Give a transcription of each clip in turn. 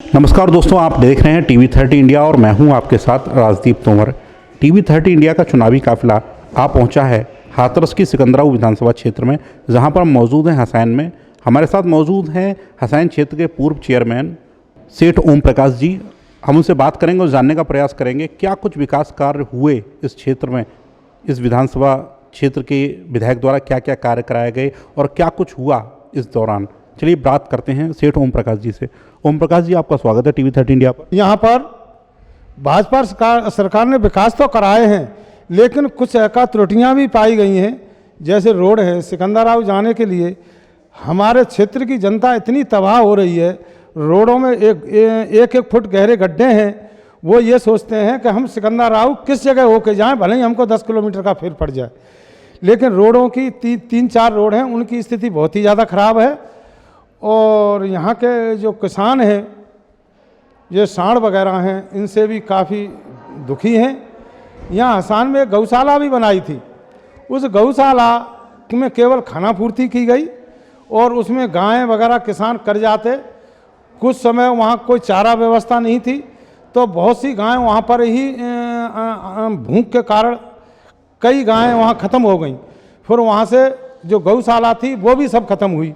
नमस्कार दोस्तों, आप देख रहे हैं TV30 इंडिया और मैं हूं आपके साथ राजदीप तोमर। TV30 इंडिया का चुनावी काफिला आ पहुंचा है हाथरस की सिकंदराऊ विधानसभा क्षेत्र में, जहां पर हम मौजूद हैं हसैन में। हमारे साथ मौजूद हैं हसैन क्षेत्र के पूर्व चेयरमैन सेठ ओम प्रकाश जी। हम उनसे बात करेंगे और जानने का प्रयास करेंगे क्या कुछ विकास कार्य हुए इस क्षेत्र में, इस विधानसभा क्षेत्र के विधायक द्वारा क्या क्या कार्य कराए गए और क्या कुछ हुआ इस दौरान। चलिए बात करते हैं सेठ ओम प्रकाश जी से। ओम प्रकाश जी, आपका स्वागत है TV30 इंडिया पर। यहाँ पर भाजपा सरकार ने विकास तो कराए हैं, लेकिन कुछ एकाध त्रुटियाँ भी पाई गई हैं। जैसे रोड है, सिकंदराऊ जाने के लिए हमारे क्षेत्र की जनता इतनी तबाह हो रही है, रोडों में एक फुट गहरे गड्ढे हैं। वो ये सोचते हैं कि हम सिकंदराऊ किस जगह होके जाएं, भले ही हमको 10 किलोमीटर का फेर पड़ जाए। लेकिन रोडों की 3-4 रोड हैं, उनकी स्थिति बहुत ही ज़्यादा ख़राब है। और यहाँ के जो किसान हैं, ये सांड वगैरह हैं, इनसे भी काफ़ी दुखी हैं। यहाँ हसान में गौशाला भी बनाई थी, उस गौशाला में केवल खाना पूर्ति की गई और उसमें गायें वगैरह किसान कर जाते। कुछ समय वहाँ कोई चारा व्यवस्था नहीं थी, तो बहुत सी गायें वहाँ पर ही भूख के कारण कई गायें वहाँ ख़त्म हो गईं। फिर वहाँ से जो गौशाला थी वो भी सब खत्म हुई।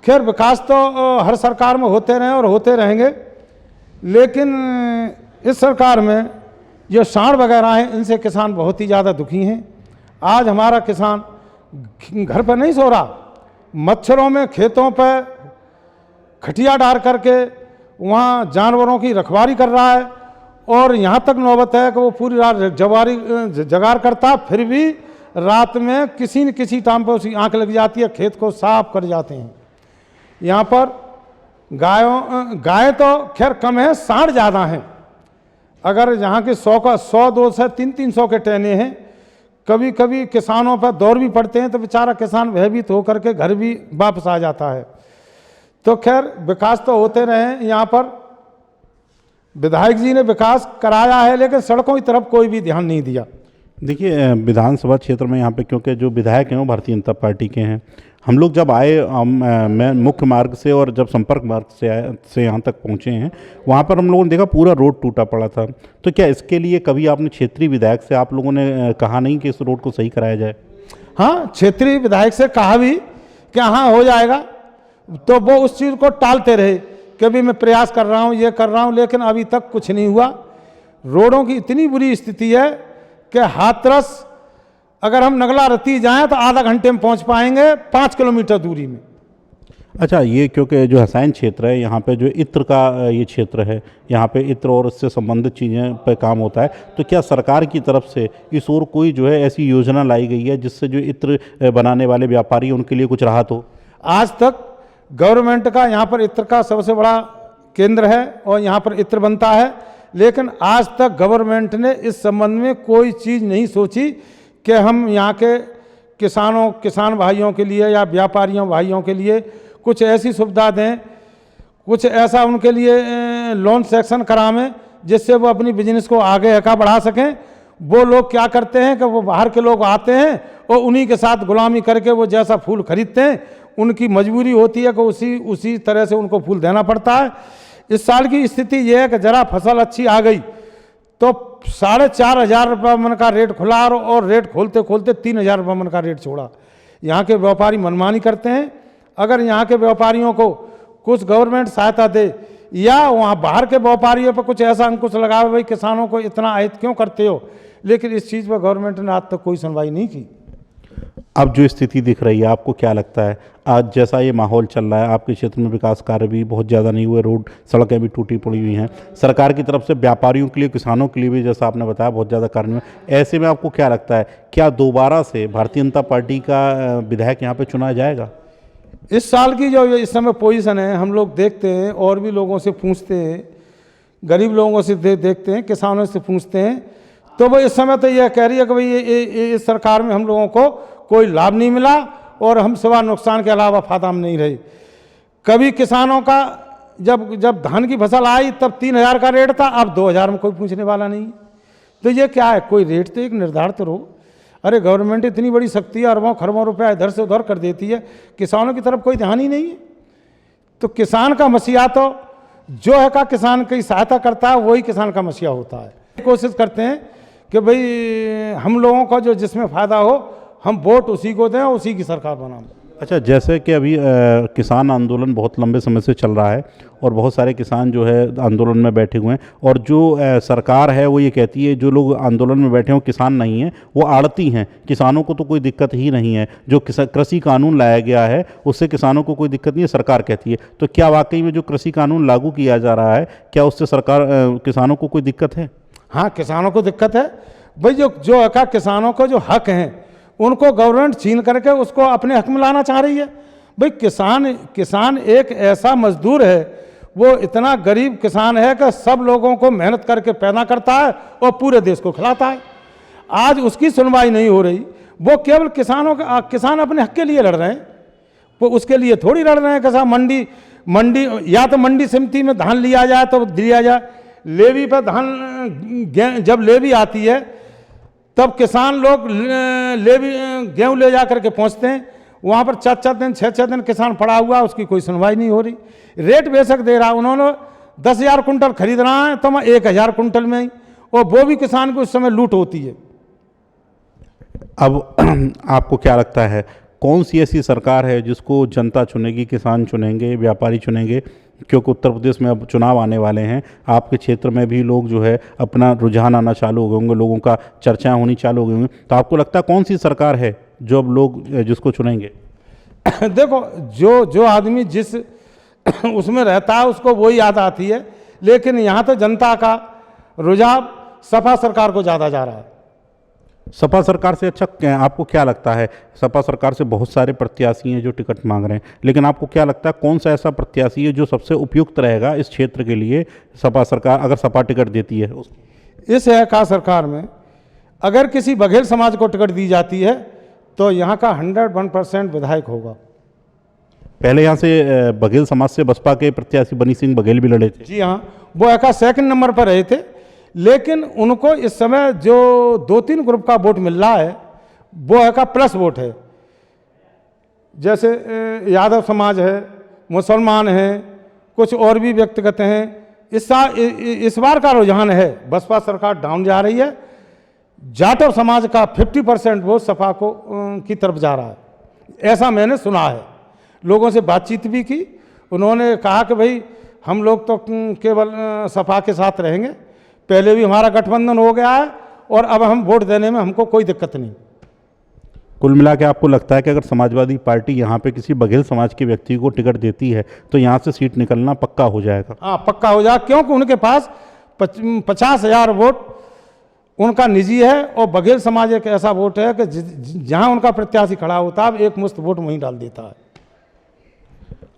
खैर, विकास तो हर सरकार में होते रहे और होते रहेंगे, लेकिन इस सरकार में जो सांड वगैरह हैं, इनसे किसान बहुत ही ज़्यादा दुखी हैं। आज हमारा किसान घर पर नहीं सो रहा, मच्छरों में खेतों पर खटिया डाल करके वहाँ जानवरों की रखवाली कर रहा है। और यहाँ तक नौबत है कि वो पूरी रात जगार करता, फिर भी रात में किसी न किसी टाइम पर उसकी आँख लग जाती है, खेत को साफ कर जाते हैं। यहाँ पर गाय तो खैर कम है, सांड ज़्यादा हैं। अगर यहाँ के 100 200 300 के टहने हैं, कभी कभी किसानों पर दौर भी पड़ते हैं, तो बेचारा किसान भयभीत होकर के घर भी वापस आ जाता है। तो खैर, विकास तो होते रहे। यहाँ पर विधायक जी ने विकास कराया है, लेकिन सड़कों की तरफ कोई भी ध्यान नहीं दिया। देखिए, विधानसभा क्षेत्र में यहाँ पे क्योंकि जो विधायक हैं वो भारतीय जनता पार्टी के हैं। हम लोग जब आए मैं मुख्य मार्ग से और जब संपर्क मार्ग से यहाँ तक पहुँचे हैं, वहाँ पर हम लोगों ने देखा पूरा रोड टूटा पड़ा था। तो क्या इसके लिए कभी आपने क्षेत्रीय विधायक से आप लोगों ने कहा नहीं कि इस रोड को सही कराया जाए? हाँ, क्षेत्रीय विधायक से कहा भी कि हाँ हो जाएगा, तो वो उस चीज़ को टालते रहे कि भी मैं प्रयास कर रहा हूँ, ये कर रहा हूँ, लेकिन अभी तक कुछ नहीं हुआ। रोडों की इतनी बुरी स्थिति है कि हाथरस अगर हम नगला रती जाएं तो आधा घंटे में पहुंच पाएंगे 5 किलोमीटर दूरी में। अच्छा, ये क्योंकि जो हसैन क्षेत्र है, यहाँ पे जो इत्र का ये क्षेत्र है, यहाँ पे इत्र और इससे संबंधित चीज़ें पे काम होता है, तो क्या सरकार की तरफ से इस ओर कोई जो है ऐसी योजना लाई गई है जिससे जो इत्र बनाने वाले व्यापारी उनके लिए कुछ राहत हो? आज तक गवर्नमेंट का यहाँ पर इत्र का सबसे बड़ा केंद्र है और यहाँ पर इत्र बनता है, लेकिन आज तक गवर्नमेंट ने इस संबंध में कोई चीज़ नहीं सोची कि हम यहाँ के किसान भाइयों के लिए या व्यापारियों भाइयों के लिए कुछ ऐसी सुविधा दें, कुछ ऐसा उनके लिए लोन सेक्शन करावें जिससे वो अपनी बिजनेस को आगे बढ़ा सकें। वो लोग क्या करते हैं कि वो बाहर के लोग आते हैं और उन्हीं के साथ गुलामी करके वो जैसा फूल खरीदते हैं, उनकी मजबूरी होती है कि उसी तरह से उनको फूल देना पड़ता है। इस साल की स्थिति ये है कि जरा फसल अच्छी आ गई तो 4,500 रुपये मन का रेट खुला और रेट खोलते खोलते 3,000 रुपये मन का रेट छोड़ा। यहाँ के व्यापारी मनमानी करते हैं। अगर यहाँ के व्यापारियों को कुछ गवर्नमेंट सहायता दे या वहाँ बाहर के व्यापारियों पर कुछ ऐसा अंकुश लगावे, भाई किसानों को इतना आयत क्यों करते हो, लेकिन इस चीज़ पर गवर्नमेंट ने आज तक कोई सुनवाई नहीं की। अब जो स्थिति दिख रही है, आपको क्या लगता है आज जैसा ये माहौल चल रहा है, आपके क्षेत्र में विकास कार्य भी बहुत ज़्यादा नहीं हुए, रोड सड़कें भी टूटी पड़ी हुई हैं, सरकार की तरफ से व्यापारियों के लिए किसानों के लिए भी जैसा आपने बताया बहुत ज़्यादा कार्य नहीं हुए, ऐसे में आपको क्या लगता है क्या दोबारा से भारतीय जनता पार्टी का विधायक यहाँ पर चुना जाएगा? इस साल की जो इस समय पोजीशन है, हम लोग देखते हैं और भी लोगों से पूछते हैं, गरीब लोगों से देखते हैं, किसानों से पूछते हैं, तो वो इस समय तो यह कह रही है कि भाई इस सरकार में हम लोगों को कोई लाभ नहीं मिला और हम सिवा नुकसान के अलावा फायदा में नहीं रहे। कभी किसानों का जब धान की फसल आई तब 3,000 का रेट था, अब 2,000 में कोई पूछने वाला नहीं। तो ये क्या है, कोई रेट तो एक निर्धारित रहो। अरे गवर्नमेंट इतनी बड़ी शक्ति है, अरबों खरबों रुपया इधर से उधर कर देती है, किसानों की तरफ कोई ध्यान ही नहीं है। तो किसान का मसीहा तो जो है का किसान की सहायता करता है वही किसान का मसीहा होता है। कोशिश करते हैं कि भाई हम लोगों का जो जिसमें फ़ायदा हो हम वोट उसी को दें और उसी की सरकार बनाएं। अच्छा, जैसे कि अभी किसान आंदोलन बहुत लंबे समय से चल रहा है और बहुत सारे किसान जो है आंदोलन में बैठे हुए हैं, और जो सरकार है वो ये कहती है जो लोग आंदोलन में बैठे हैं वो किसान नहीं हैं, वो आड़ती हैं, किसानों को तो कोई दिक्कत ही नहीं है, जो कृषि कानून लाया गया है उससे किसानों को कोई दिक्कत नहीं है, सरकार कहती है। तो क्या वाकई में जो कृषि कानून लागू किया जा रहा है क्या उससे सरकार किसानों को कोई दिक्कत है? हाँ, किसानों को दिक्कत है भाई। जो हक किसानों को जो हक हैं उनको गवर्नमेंट छीन करके उसको अपने हक में लाना चाह रही है। भाई किसान एक ऐसा मजदूर है, वो इतना गरीब किसान है कि सब लोगों को मेहनत करके पैदा करता है और पूरे देश को खिलाता है। आज उसकी सुनवाई नहीं हो रही, वो केवल किसान अपने हक के लिए लड़ रहे हैं। वो उसके लिए थोड़ी लड़ रहे हैं कि साहब मंडी या तो मंडी समिति में धान लिया जाए तो दिया जाए, लेवी पर धान जब लेवी आती है तब किसान लोग गेहूँ ले जा करके पहुँचते हैं, वहाँ पर 4-4 दिन 6-6 दिन किसान पड़ा हुआ, उसकी कोई सुनवाई नहीं हो रही। रेट बेशक दे रहा, उन्होंने 10,000 कुंटल खरीद रहा है तो मैं 1,000 कुंटल में ही, और वो भी किसान को उस समय लूट होती है। अब आपको क्या लगता है कौन सी ऐसी सरकार है जिसको जनता चुनेगी, किसान चुनेंगे, व्यापारी चुनेंगे? क्योंकि उत्तर प्रदेश में अब चुनाव आने वाले हैं, आपके क्षेत्र में भी लोग जो है अपना रुझान आना चालू हो गए होंगे, लोगों का चर्चाएं होनी चालू हो गई होंगी, तो आपको लगता है कौन सी सरकार है जो अब लोग जिसको चुनेंगे? देखो, जो आदमी जिस उसमें रहता है उसको वही याद आती है, लेकिन यहाँ तो जनता का रुझान सपा सरकार को ज़्यादा जा रहा है। सपा सरकार से? अच्छा, आपको क्या लगता है, सपा सरकार से बहुत सारे प्रत्याशी हैं जो टिकट मांग रहे हैं, लेकिन आपको क्या लगता है कौन सा ऐसा प्रत्याशी है जो सबसे उपयुक्त रहेगा इस क्षेत्र के लिए, सपा सरकार अगर सपा टिकट देती है? इस का सरकार में अगर किसी बघेल समाज को टिकट दी जाती है तो यहाँ का 101% विधायक होगा। पहले यहाँ से बघेल समाज से बसपा के प्रत्याशी बनी सिंह बघेल भी लड़े थे। जी हाँ, वो का 2nd नंबर पर रहे थे, लेकिन उनको इस समय जो 2-3 ग्रुप का वोट मिल रहा है वो का प्लस वोट है। जैसे यादव समाज है, मुसलमान हैं, कुछ और भी व्यक्तिगत हैं। इस बार का रुझान है बसपा सरकार डाउन जा रही है। जाटव समाज का 50% वोट सपा को की तरफ जा रहा है, ऐसा मैंने सुना है। लोगों से बातचीत भी की, उन्होंने कहा कि भाई हम लोग तो केवल सपा के साथ रहेंगे, पहले भी हमारा गठबंधन हो गया है और अब हम वोट देने में हमको कोई दिक्कत नहीं। कुल मिला के आपको लगता है कि अगर समाजवादी पार्टी यहाँ पे किसी बघेल समाज के व्यक्ति को टिकट देती है तो यहाँ से सीट निकलना पक्का हो जाएगा? हाँ, पक्का हो जाएगा, क्योंकि उनके पास 50,000 वोट उनका निजी है और बघेल समाज एक ऐसा वोट है कि जहाँ उनका प्रत्याशी खड़ा होता है एक मुश्त वोट वहीं डाल देता है।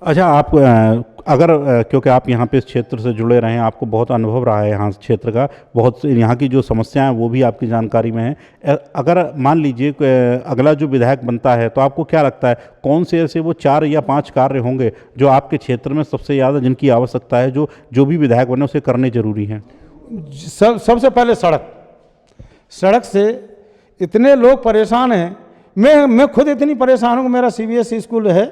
अच्छा, आप अगर क्योंकि आप यहाँ पे इस क्षेत्र से जुड़े रहे हैं, आपको बहुत अनुभव रहा है यहाँ क्षेत्र का, बहुत यहाँ की जो समस्याएं हैं वो भी आपकी जानकारी में है। अगर मान लीजिए अगला जो विधायक बनता है तो आपको क्या लगता है कौन से ऐसे वो 4 या 5 कार्य होंगे जो आपके क्षेत्र में सबसे ज़्यादा जिनकी आवश्यकता है, जो भी विधायक बने उसे करने जरूरी हैं? सबसे पहले सड़क से इतने लोग परेशान हैं, मैं खुद इतनी परेशान हूँ। मेरा CBSE स्कूल है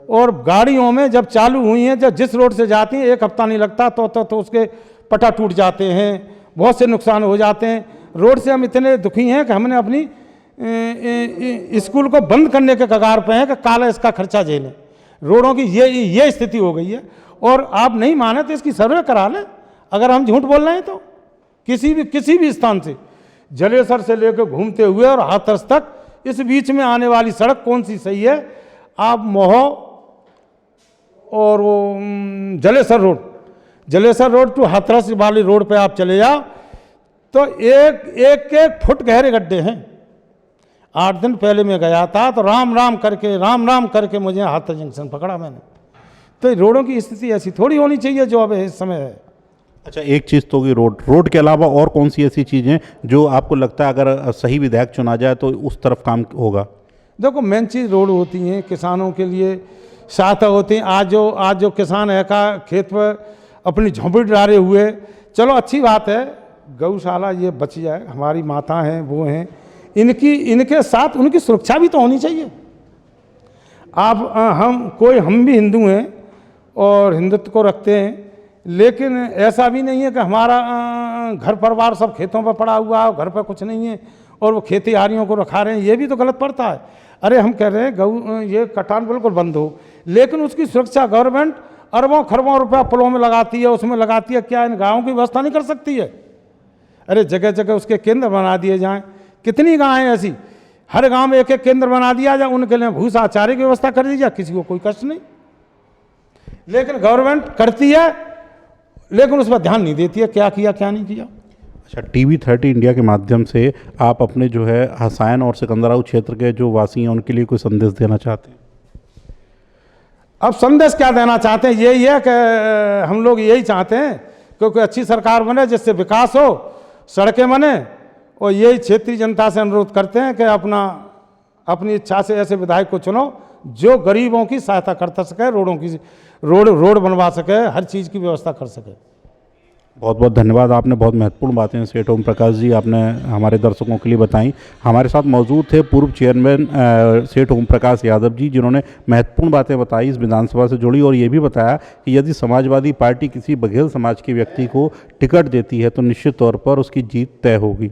और गाड़ियों में जब चालू हुई हैं, जब जिस रोड से जाती हैं 1 हफ्ता नहीं लगता तो उसके पटा टूट जाते हैं, बहुत से नुकसान हो जाते हैं। रोड से हम इतने दुखी हैं कि हमने अपनी स्कूल को बंद करने के कगार पे हैं कि काला इसका खर्चा झेलें। रोडों की ये स्थिति हो गई है। और आप नहीं माने तो इसकी सर्वे करा लें, अगर हम झूठ बोल रहे हैं तो। किसी भी स्थान से, जलेसर से लेकर घूमते हुए और हाथरस तक, इस बीच में आने वाली सड़क कौन सी सही है? आप मोहो और वो जलेसर रोड टू हाथरस वाली रोड पे आप चले जाओ तो एक फुट गहरे गड्ढे हैं। 8 दिन पहले मैं गया था तो राम राम करके मुझे हाथरस जंक्शन पकड़ा मैंने। तो रोडों की स्थिति ऐसी थोड़ी होनी चाहिए जो अब इस समय है। अच्छा, एक चीज़ तो होगी रोड के अलावा और कौन सी ऐसी चीज़ें जो आपको लगता है अगर सही विधायक चुना जाए तो उस तरफ काम होगा? देखो, मेन चीज़ रोड होती हैं, किसानों के लिए सहायता होती है। आज जो किसान है का खेत पर अपनी झोंपड़ी डाले हुए, चलो अच्छी बात है, गौशाला ये बच जाए, हमारी माता हैं वो हैं, इनके साथ उनकी सुरक्षा भी तो होनी चाहिए। हम भी हिंदू हैं और हिंदुत्व को रखते हैं, लेकिन ऐसा भी नहीं है कि हमारा घर परिवार सब खेतों पर पड़ा हुआ है, घर पर कुछ नहीं है और वो खेती आरियों को रखा रहे हैं, ये भी तो गलत पड़ता है। अरे हम कह रहे हैं गऊ ये कटान बिल्कुल बंद हो, लेकिन उसकी सुरक्षा गवर्नमेंट अरबों खरबों रुपया पुलों में लगाती है, उसमें लगाती है, क्या इन गायों की व्यवस्था नहीं कर सकती है? अरे जगह जगह उसके केंद्र बना दिए जाएं। कितनी गायें ऐसी, हर गांव में एक एक केंद्र बना दिया जाए, उनके लिए भूसा चारे की व्यवस्था कर दी जाए, किसी को कोई कष्ट नहीं। लेकिन गवर्नमेंट करती है, लेकिन उस पर ध्यान नहीं देती है, क्या किया क्या नहीं किया। अच्छा, TV30 इंडिया के माध्यम से आप अपने जो है हसायन और सिकंदराऊ क्षेत्र के जो वासी हैं उनके लिए कोई संदेश देना चाहते हैं? अब संदेश क्या देना चाहते हैं, यही है कि हम लोग यही चाहते हैं क्योंकि अच्छी सरकार बने जिससे विकास हो, सड़कें बने, और यही क्षेत्रीय जनता से अनुरोध करते हैं कि अपनी इच्छा से ऐसे विधायक को चुनो जो गरीबों की सहायता कर सके, रोड बनवा सके, हर चीज़ की व्यवस्था कर सके। बहुत बहुत धन्यवाद, आपने बहुत महत्वपूर्ण बातें सेठ ओम प्रकाश जी आपने हमारे दर्शकों के लिए बताई। हमारे साथ मौजूद थे पूर्व चेयरमैन सेठ ओम प्रकाश यादव जी, जिन्होंने महत्वपूर्ण बातें बताई इस विधानसभा से जुड़ी, और ये भी बताया कि यदि समाजवादी पार्टी किसी बघेल समाज के व्यक्ति को टिकट देती है तो निश्चित तौर पर उसकी जीत तय होगी।